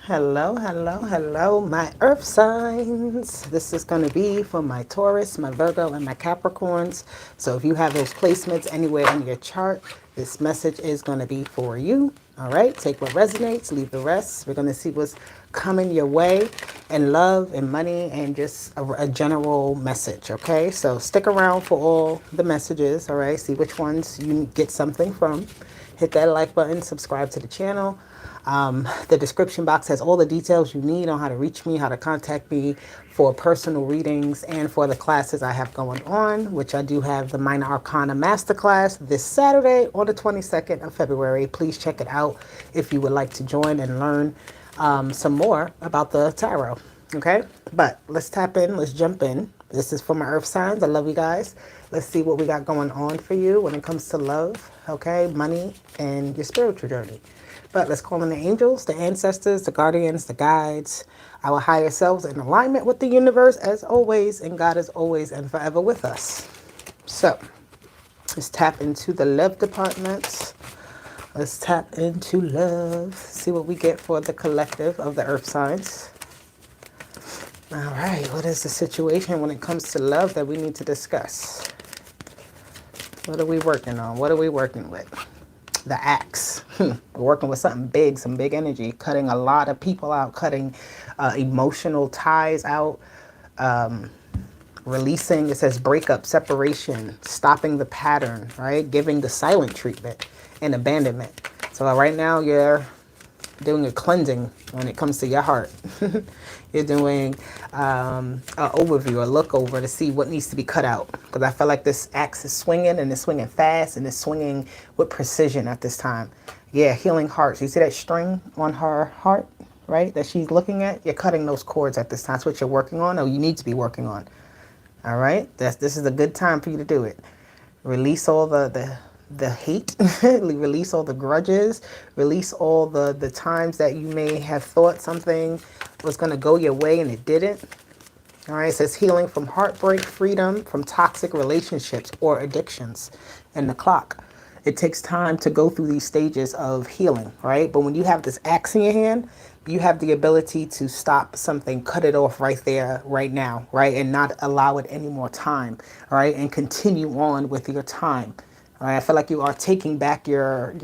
Hello, hello, hello, my earth signs. This is going to be for my Taurus, my Virgo, and my Capricorns. So if you have those placements anywhere in your chart, this message is going to be for you. All right, take what resonates, leave the rest. We're going to see what's coming your way in love and money and just a general message. Okay, so stick around for all the messages. All right, see which ones you get something from. Hit that like button, subscribe to the channel. The description box has all the details you need on how to reach me, how to contact me for personal readings and for the classes I have going on, which I do have the Minor Arcana Masterclass this Saturday on the 22nd of February. Please check it out if you would like to join and learn some more about the tarot. Okay, but let's tap in, let's jump in. This is for my earth signs. I love you guys. Let's see what we got going on for you when it comes to love, okay, money, and your spiritual journey. But let's call in the angels, the ancestors, the guardians, the guides, our higher selves in alignment with the universe as always, and God is always and forever with us. So let's tap into the love departments. Let's tap into love. See what we get for the collective of the earth signs. All right, what is the situation when it comes to love that we need to discuss? What are we working on? What are we working with? The axe. We're working with something big, some big energy, cutting a lot of people out, cutting emotional ties out, releasing, it says breakup, separation, stopping the pattern, right? Giving the silent treatment and abandonment. So right now you're doing a cleansing when it comes to your heart. You're doing an overview, a look over to see what needs to be cut out. Because I feel like this axe is swinging and it's swinging fast and it's swinging with precision at this time. Yeah, healing hearts. You see that string on her heart, right? That she's looking at? You're cutting those cords at this time. That's what you're working on or you need to be working on. All right? This is a good time for you to do it. Release all the hate, release all the grudges, release all the times that you may have thought something was going to go your way and it didn't. All right, it says healing from heartbreak, freedom from toxic relationships or addictions. And the clock. It takes time to go through these stages of healing, right? But when you have this axe in your hand, you have the ability to stop something, cut it off right there, right now, right? And not allow it any more time, all right? And continue on with your time. All right, I feel like you are taking back your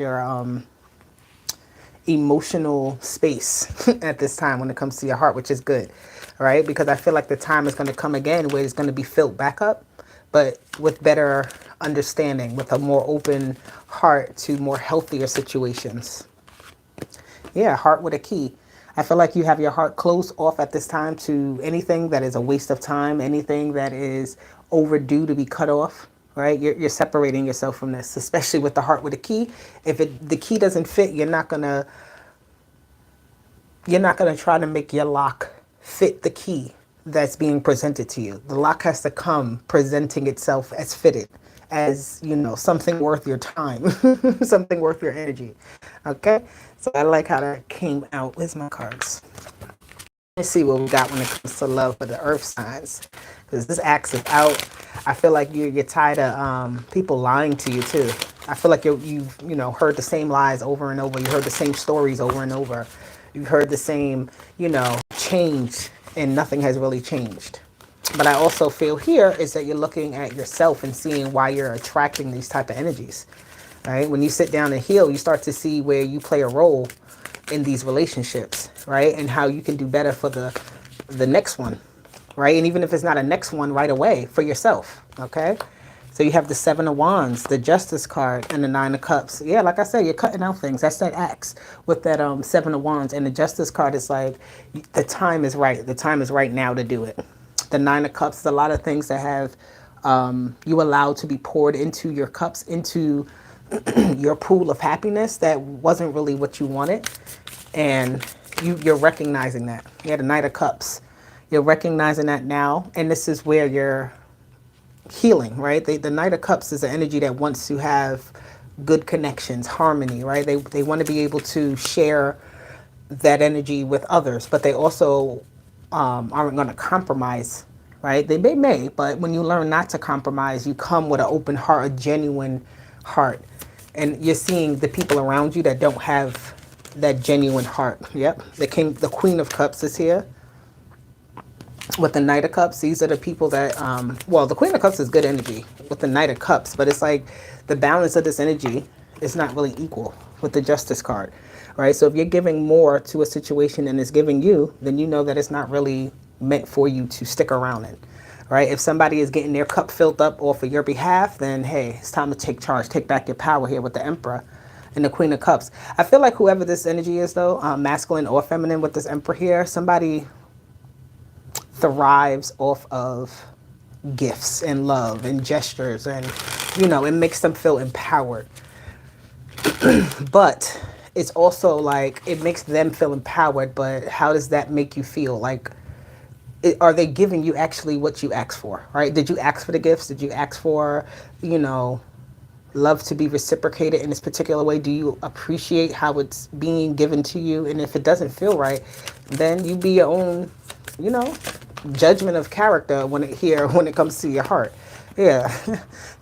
emotional space at this time when it comes to your heart, which is good, all right? Because I feel like the time is going to come again where it's going to be filled back up, but with better understanding, with a more open heart to more healthier situations. Yeah, heart with a key. I feel like you have your heart closed off at this time to anything that is a waste of time, anything that is overdue to be cut off, right? You're separating yourself from this, especially with the heart with a key. If the key doesn't fit, you're not gonna try to make your lock fit the key that's being presented to you. The lock has to come presenting itself as fitted, as, you know, something worth your time, something worth your energy. Okay, so I like how that came out. Where's my cards? Let's see what we got when it comes to love for the earth signs, because this axe is out. I feel like you're tired of people lying to you too. I feel like you've heard the same lies over and over. You heard the same stories over and over. You've heard the same change, and nothing has really changed. But I also feel here is that you're looking at yourself and seeing why you're attracting these type of energies. Right? When you sit down and heal, you start to see where you play a role in these relationships, right? And how you can do better for the next one, right? And even if it's not a next one right away, for yourself, okay? So you have the Seven of Wands, the Justice card, and the Nine of Cups. Yeah, like I said, you're cutting out things. That's that axe with that Seven of Wands. And the Justice card is like, the time is right. The time is right now to do it. The Nine of Cups is a lot of things that have you allowed to be poured into your cups, into your pool of happiness that wasn't really what you wanted. And you're recognizing that. You had a Knight of Cups. You're recognizing that now. And this is where you're healing, right? The Knight of Cups is an energy that wants to have good connections, harmony, right? They want to be able to share that energy with others, but they also aren't going to compromise, right? They may, but when you learn not to compromise, you come with an open heart, a genuine heart. And you're seeing the people around you that don't have that genuine heart. Yep. The Queen of Cups is here with the Knight of Cups. These are the people that, well, the Queen of Cups is good energy with the Knight of Cups, but it's like the balance of this energy is not really equal with the Justice card, right? So if you're giving more to a situation than it's giving you, then you know that it's not really meant for you to stick around in, right? If somebody is getting their cup filled up off of your behalf, then hey, it's time to take charge, take back your power here with the Emperor and the Queen of Cups. I feel like whoever this energy is though, masculine or feminine with this Emperor here, somebody thrives off of gifts and love and gestures, and you know, it makes them feel empowered. But it's also like it makes them feel empowered, but how does that make you feel? Like, are they giving you actually what you asked for, right? Did you ask for the gifts? Did you ask for, you know, love to be reciprocated in this particular way? Do you appreciate how it's being given to you? And if it doesn't feel right, then you be your own, you know, judgment of character when it comes to your heart. Yeah.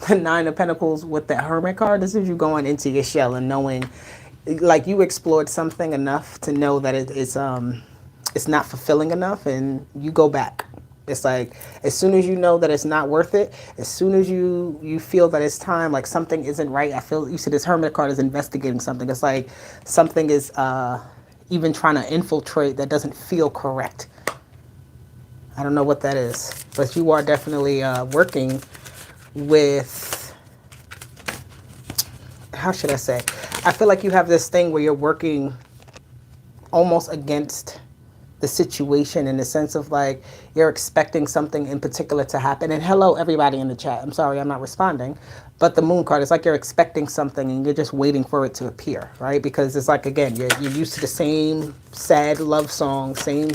The Nine of Pentacles with the Hermit card, this is you going into your shell and knowing, like, you explored something enough to know that it's not fulfilling enough, and you go back. It's like, as soon as you know that it's not worth it, as soon as you feel that it's time, like something isn't right. I feel, you see this Hermit card is investigating something. It's like something is even trying to infiltrate that doesn't feel correct. I don't know what that is, but you are definitely working with, how should I say? I feel like you have this thing where you're working almost against the situation, in the sense of like you're expecting something in particular to happen. And hello everybody in the chat, I'm sorry I'm not responding, but the Moon card is like you're expecting something and you're just waiting for it to appear, right? Because it's like, again, you're used to the same sad love song, same,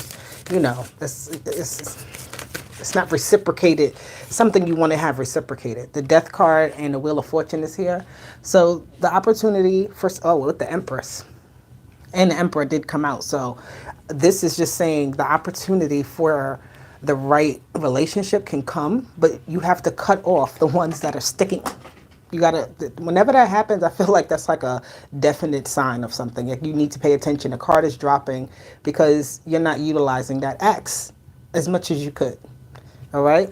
you know, it's not reciprocated, something you want to have reciprocated. The Death card and the Wheel of Fortune is here. So the opportunity for, oh, with the Empress and the Emperor did come out. So this is just saying the opportunity for the right relationship can come, but you have to cut off the ones that are sticking. You gotta, whenever that happens, I feel like that's like a definite sign of something. Like you need to pay attention. The card is dropping because you're not utilizing that axe as much as you could. All right.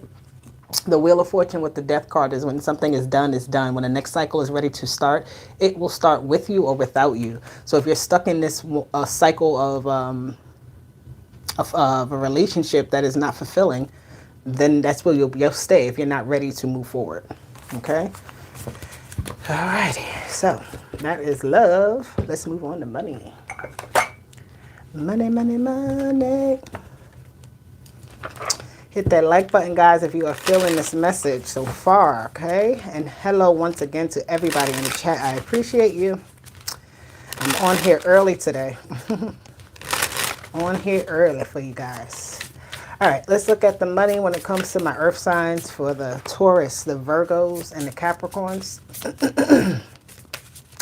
The Wheel of Fortune with the Death card is when something is done, it's done. When the next cycle is ready to start, it will start with you or without you. So if you're stuck in this cycle of a relationship that is not fulfilling, then that's where you'll stay if you're not ready to move forward. Okay. Alrighty. So that is love. Let's move on to money. Money, money, money. Hit that like button, guys, if you are feeling this message so far, okay? And hello once again to everybody in the chat. I appreciate you. I'm on here early today. On here early for you guys. All right, let's look at the money when it comes to my earth signs for the Taurus, the Virgos, and the Capricorns.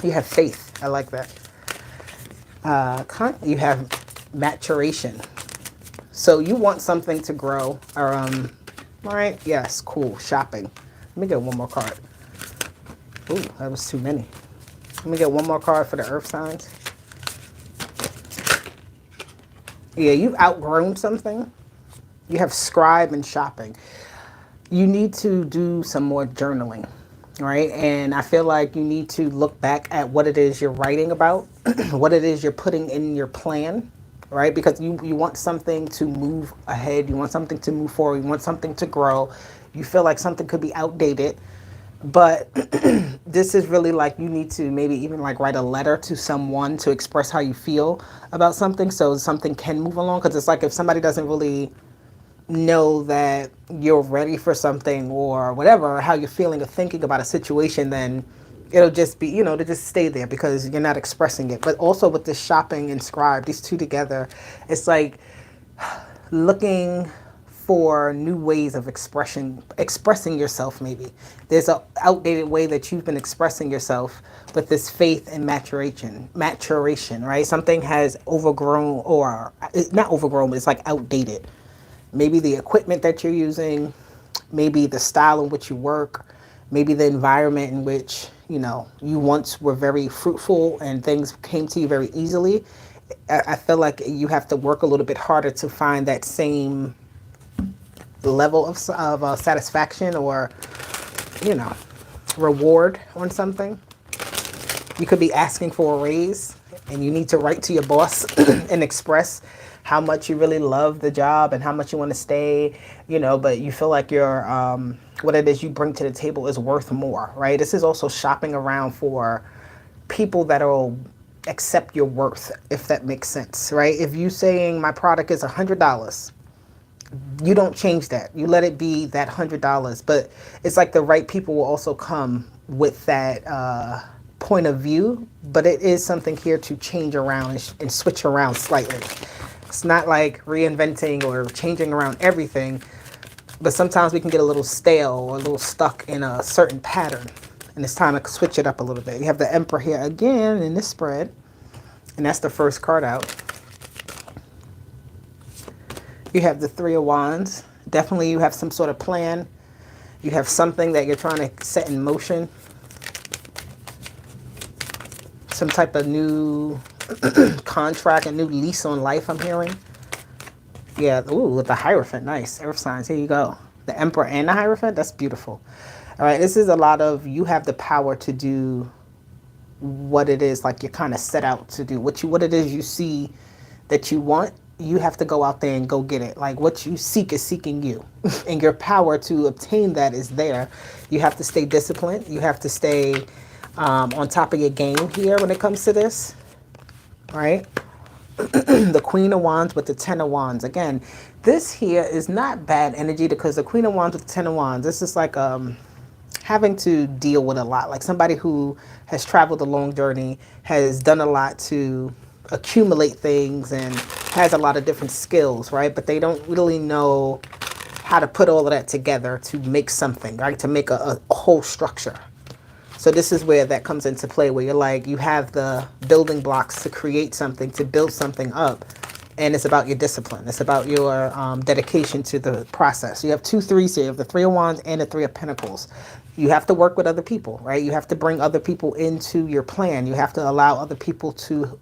You have faith. I like that. You have maturation. So you want something to grow, or all right, yes, cool, shopping. Let me get one more card. Ooh, that was too many. Let me get one more card for the earth signs. Yeah, you've outgrown something. You have scribe and shopping. You need to do some more journaling, right? And I feel like you need to look back at what it is you're writing about, what it is you're putting in your plan, right? Because you want something to move ahead. You want something to move forward. You want something to grow. You feel like something could be outdated. But this is really like you need to maybe even like write a letter to someone to express how you feel about something so something can move along. Because it's like if somebody doesn't really know that you're ready for something or whatever, or how you're feeling or thinking about a situation, then it'll just be, you know, to just stay there because you're not expressing it. But also with this shopping and scribe, these two together, it's like looking for new ways of expressing yourself. Maybe there's an outdated way that you've been expressing yourself with this faith and maturation, right? Something has overgrown, or it's not overgrown, but it's like outdated. Maybe the equipment that you're using, maybe the style in which you work, maybe the environment in which, you know, you once were very fruitful and things came to you very easily. I feel like you have to work a little bit harder to find that same level of satisfaction or, you know, reward on something. You could be asking for a raise and you need to write to your boss and express how much you really love the job and how much you want to stay, you know, but you feel like your what it is you bring to the table is worth more, right? This is also shopping around for people that will accept your worth, if that makes sense, right? If you saying my product is $100, you don't change that. You let it be that $100, but it's like the right people will also come with that point of view, but it is something here to change around and switch around slightly. It's not like reinventing or changing around everything, but sometimes we can get a little stale or a little stuck in a certain pattern, and it's time to switch it up a little bit. You have the Emperor here again in this spread, and that's the first card out. You have the Three of Wands. Definitely you have some sort of plan. You have something that you're trying to set in motion. Some type of new contract, a new lease on life, I'm hearing. Yeah, ooh, with the Hierophant, nice. Earth signs, here you go. The Emperor and the Hierophant, that's beautiful. All right, this is a lot of, you have the power to do what it is like you're kind of set out to do. What it is you see that you want, you have to go out there and go get it. Like what you seek is seeking you. And your power to obtain that is there. You have to stay disciplined. You have to stay on top of your game here when it comes to this. Right? The Queen of Wands with the Ten of Wands. Again, this here is not bad energy because the Queen of Wands with the Ten of Wands, this is like having to deal with a lot. Like somebody who has traveled a long journey, has done a lot to accumulate things and has a lot of different skills, right? But they don't really know how to put all of that together to make something, right? To make a whole structure. So this is where that comes into play, where you're like, you have the building blocks to create something, to build something up. And it's about your discipline. It's about your dedication to the process. You have 2 3s here. You have the Three of Wands and the Three of Pentacles. You have to work with other people, right? You have to bring other people into your plan. You have to allow other people to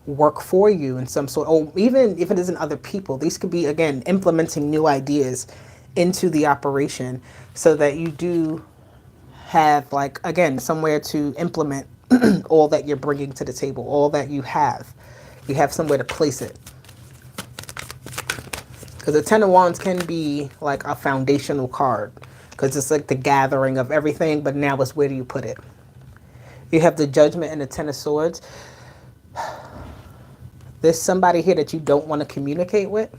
work for you in some sort. Or even if it isn't other people, these could be, again, implementing new ideas into the operation so that you do have, like, again, somewhere to implement all that you're bringing to the table, all that you have. You have somewhere to place it. Because the Ten of Wands can be like a foundational card. Because it's like the gathering of everything, but now it's where do you put it? You have the Judgment and the Ten of Swords. There's somebody here that you don't want to communicate with.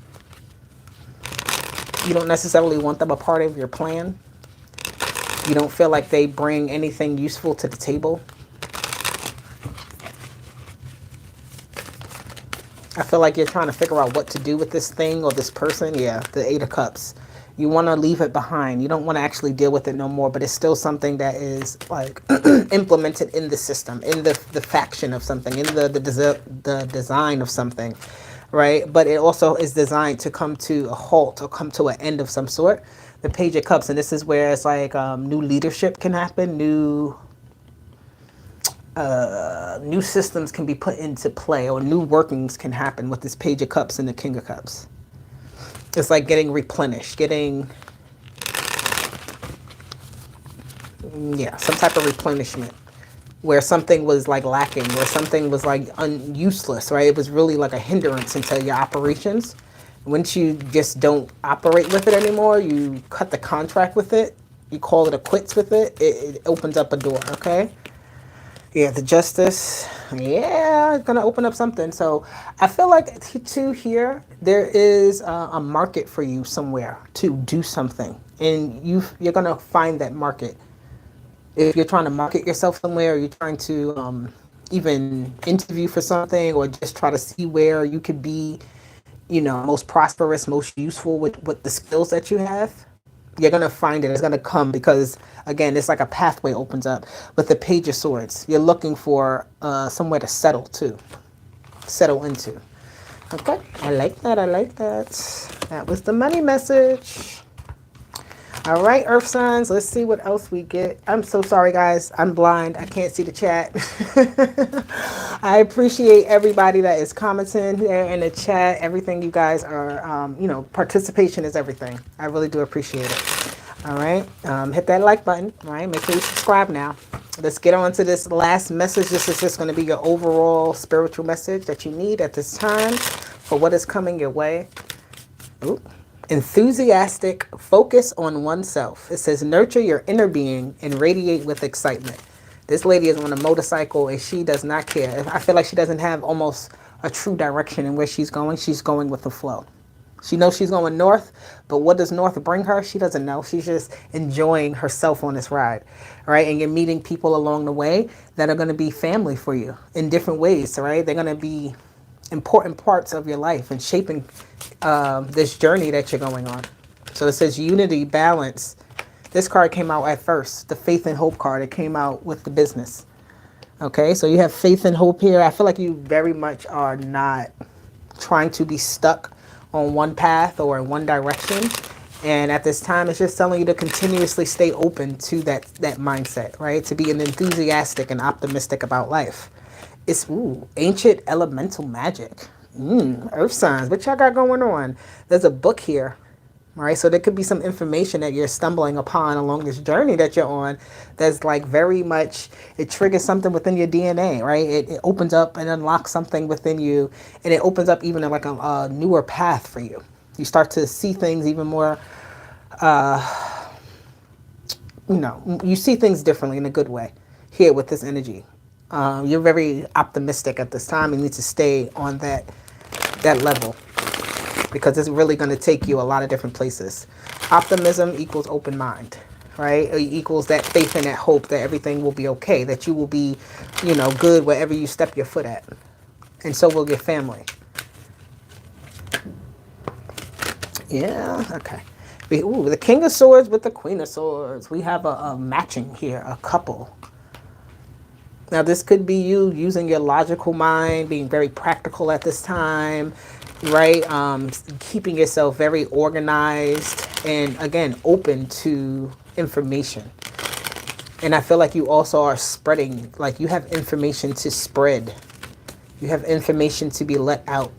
You don't necessarily want them a part of your plan. You don't feel like they bring anything useful to the table. I feel like you're trying to figure out what to do with this thing or this person. Yeah, the Eight of Cups. You want to leave it behind. You don't want to actually deal with it no more, but it's still something that is like implemented in the system, in the faction of something, in the design of something, right? But it also is designed to come to a halt or come to an end of some sort. The Page of Cups, and this is where it's like new leadership can happen, new systems can be put into play, or new workings can happen with this Page of Cups and the King of Cups. It's like getting replenished, getting, yeah, some type of replenishment where something was like lacking, where something was like useless, right? It was really like a hindrance into your operations. Once you just don't operate with it anymore, you cut the contract with it, you call it a quits with it, it opens up a door, okay? Yeah, the Justice, yeah, it's gonna open up something. So I feel like too here, there is a market for you somewhere to do something. And you're gonna find that market. If you're trying to market yourself somewhere, or you're trying to even interview for something, or just try to see where you could be, you know, most prosperous, most useful with the skills that you have, you're going to find it. It's going to come because, again, it's like a pathway opens up. With the Page of Swords, you're looking for somewhere to settle into. Okay, I like that. I like that. That was the money message. All right, Earth signs. Let's see what else we get. I'm so sorry, guys. I'm blind. I can't see the chat. I appreciate everybody that is commenting there in the chat. Everything you guys are, participation is everything. I really do appreciate it. All right. Hit that like button. All right. Make sure you subscribe now. Let's get on to this last message. This is just going to be your overall spiritual message that you need at this time for what is coming your way. Ooh. Enthusiastic, focus on oneself. It says, nurture your inner being and radiate with excitement. This lady is on a motorcycle and she does not care. I feel like she doesn't have almost a true direction in where she's going. She's going with the flow. She knows she's going north, but what does north bring her? She doesn't know. She's just enjoying herself on this ride, right? And you're meeting people along the way that are going to be family for you in different ways, right? They're going to be important parts of your life and shaping this journey that you're going on. So it says unity, balance. This card came out at first, the faith and hope card. It came out with the business. Okay, so you have faith and hope here. I feel like you very much are not trying to be stuck on one path or in one direction. And at this time, it's just telling you to continuously stay open to that mindset, right? To be an enthusiastic and optimistic about life. It's, ancient elemental magic. Earth signs. What y'all got going on? There's a book here, right? So there could be some information that you're stumbling upon along this journey that you're on that's like very much, it triggers something within your DNA, right? It opens up and unlocks something within you, and it opens up even like a newer path for you. You start to see things even more, you see things differently in a good way here with this energy. You're very optimistic at this time. You need to stay on that level because it's really going to take you a lot of different places. Optimism equals open mind, right? It equals that faith and that hope that everything will be okay, that you will be, good wherever you step your foot at. And so will your family. Yeah, okay. The King of Swords with the Queen of Swords. We have a matching here, a couple. Now, this could be you using your logical mind, being very practical at this time, right? Keeping yourself very organized and, again, open to information. And I feel like you also are spreading, like you have information to spread. You have information to be let out.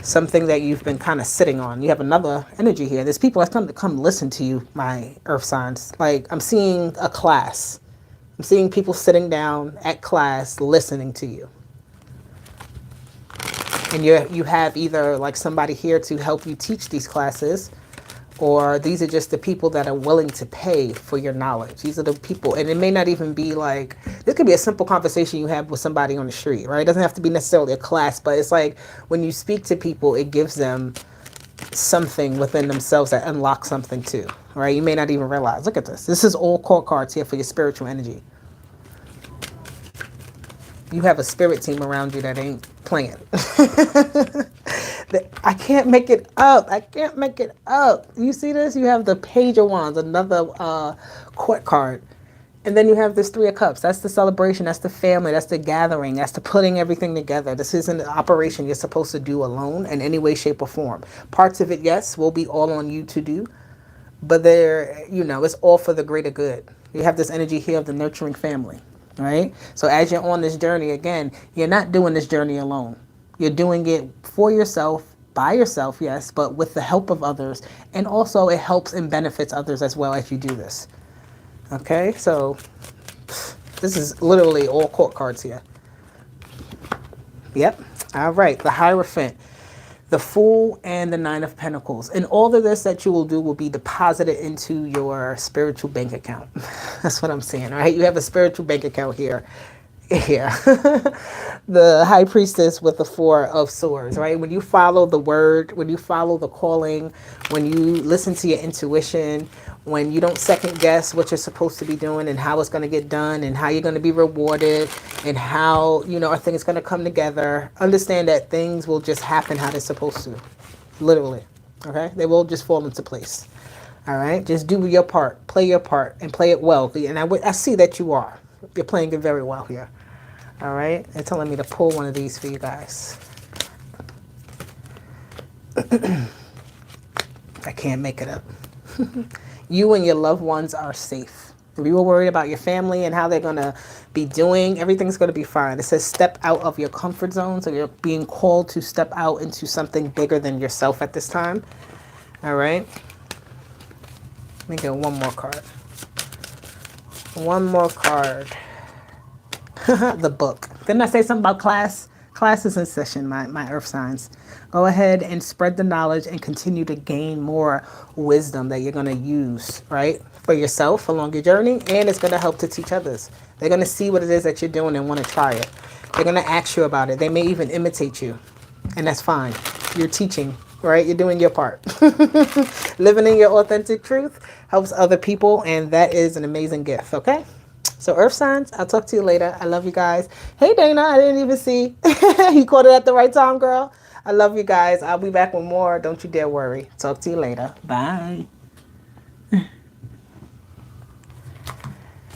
Something that you've been kind of sitting on. You have another energy here. There's people that's come to come listen to you, my earth signs. Like, I'm seeing a class. I'm seeing people sitting down at class listening to you. And you have either like somebody here to help you teach these classes, or these are just the people that are willing to pay for your knowledge. These are the people, and it may not even be like, this could be a simple conversation you have with somebody on the street, right? It doesn't have to be necessarily a class, but it's like when you speak to people, it gives them something within themselves that unlocks something too, right? You may not even realize. Look at this. This is all court cards here for your spiritual energy. You have a spirit team around you that ain't playing. I can't make it up. I can't make it up. You see this? You have the Page of Wands, another court card. And then you have this Three of Cups. That's the celebration. That's the family. That's the gathering. That's the putting everything together. This isn't an operation you're supposed to do alone in any way, shape, or form. Parts of it, yes, will be all on you to do. But it's all for the greater good. You have this energy here of the nurturing family, right? So as you're on this journey, again, you're not doing this journey alone. You're doing it for yourself, by yourself, yes, but with the help of others. And also it helps and benefits others as well as you do this. Okay, so this is literally all court cards here. Yep. All right, the Hierophant, the Fool, and the Nine of Pentacles. And all of this that you will do will be deposited into your spiritual bank account. That's what I'm saying, right? You have a spiritual bank account here. Yeah. The High Priestess with the Four of Swords, right? When you follow the word, when you follow the calling, when you listen to your intuition, when you don't second guess what you're supposed to be doing and how it's going to get done and how you're going to be rewarded and how, things going to come together, understand that things will just happen how they're supposed to. Literally. Okay? They will just fall into place. All right? Just do your part. Play your part and play it well. And I see that you are. You're playing it very well here. All right? They're telling me to pull one of these for you guys. I can't make it up. You and your loved ones are safe. If you were worried about your family and how they're going to be doing, everything's going to be fine. It says step out of your comfort zone. So you're being called to step out into something bigger than yourself at this time. All right. Let me get one more card. One more card. The book. Didn't I say something about class? Class is in session, my earth signs. Go ahead and spread the knowledge and continue to gain more wisdom that you're going to use, right, for yourself along your journey. And it's going to help to teach others. They're going to see what it is that you're doing and want to try it. They're going to ask you about it. They may even imitate you. And that's fine. You're teaching, right? You're doing your part. Living in your authentic truth helps other people. And that is an amazing gift, okay? So earth signs, I'll talk to you later. I love you guys. Hey, Dana, I didn't even see. You caught it at the right time, girl. I love you guys. I'll be back with more. Don't you dare worry. Talk to you later. Bye.